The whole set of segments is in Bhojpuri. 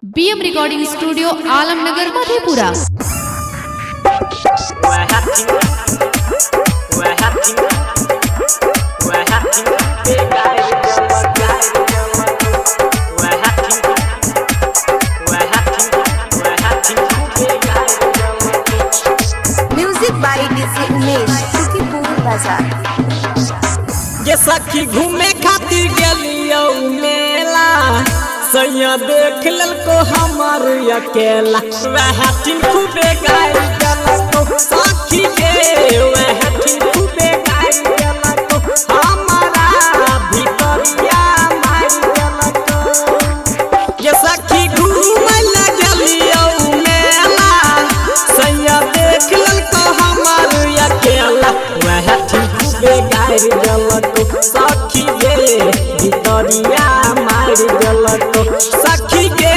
BM recording studio Alamnagar Madhepura. Music by DJ Umesh Sukhipur Bazar. ये सखी घूमे खातिर गेलियो मेला, सैया देख ललको हमार अकेला। वह दिन खूबे गाय गलको सखी के, वह दिन खूबे गाय गलको हमारा भितरिया मार गलको। ये सखी घूमे गेलियो मेला, सैया देख ललको हमार अकेला। वह दिन खूबे गाय गलको सखी के, भितरिया मार गलको सखी के।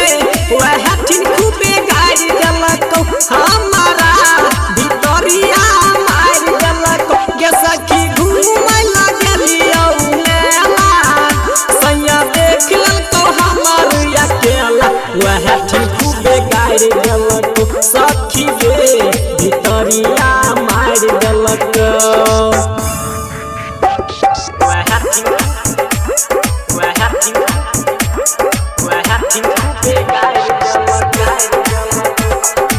वह दिन खूबे गाय गलको हमारा भितरिया मार गलको। गे सखी घूमे गेलियो मेला, सैया देख ललको हमार अकेला। वह दिन खूबे गाय गलको सखी के, भितरिया मार गलको।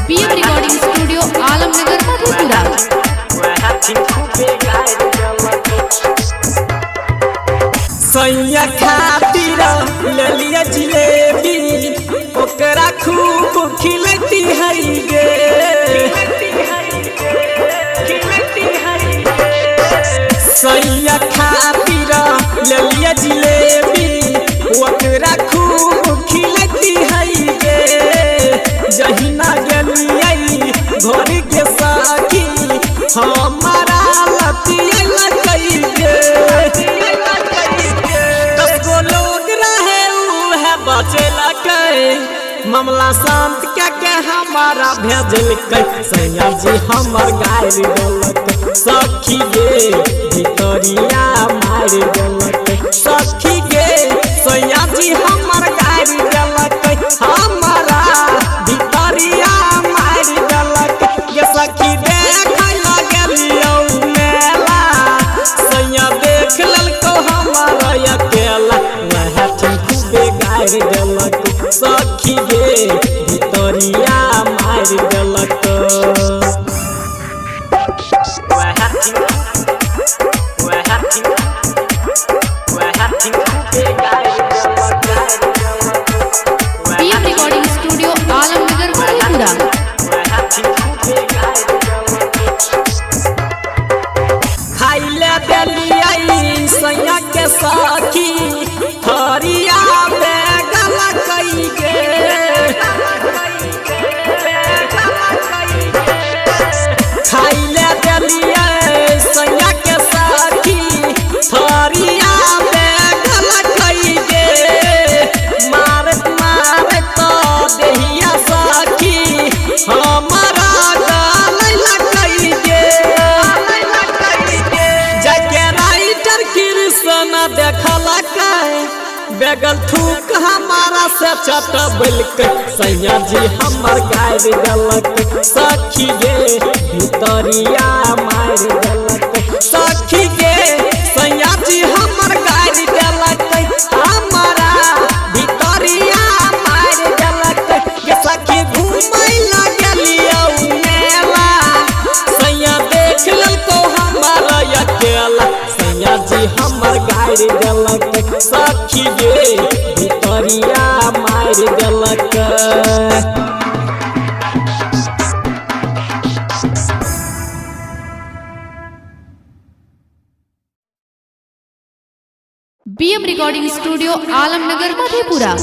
BM recording studio Alamnagar Madhepura. सैया खातिर ले लिया जिलेबी, ओकरा खूब खिलती है गे। सैया खातिर ले लिया जिलेबी, ओकरा खूब खिलती है गे। जहिना गेलियै घर के सखी, हमारा लतिया लगई गे। 10 गो लोग रहे उहे बचेलकै, मामला शांत के हमारा भेजलकै। सैया जी हमर गायर गलकै सखी गे, भितरिया मार गलकै सखी गे। सैया जी हमर गायर गलकै हमारा भितरिया मार गलकै। गे सखी देखै गेलियो मेला, सैया देख ललको हमार अकेला। वह दिन खूबे गायर गलकै सखी गे, भितरिया मार गलकै। BM recording studio Alamnagar Madhepura. खाइले देलियै सैया के सखी, हरिया बेगल कई गे। खाइले देलियै सैया के सखी, हरिया बेगल कई गे। मारत मारत तो देहिया सखी, हमारा गलै लगई गे। जाके राइटर कृष्ण देखलकै, बेगल थूक हमारा से चटबलकै। सैया जी हमर गायर गलकै सखी गे, भितरिया मार गलकै सखी गे। सैया जी हमर गायर गलकै हमारा भितरिया मार गलकै। गे सखी घूमै गेलियो मेला, सैया देख ललको हमार अकेला। सैया जी हमर गायर गलकै सखी गे, भितरिया मार गलकै। BM recording studio Alamnagar Madhepura.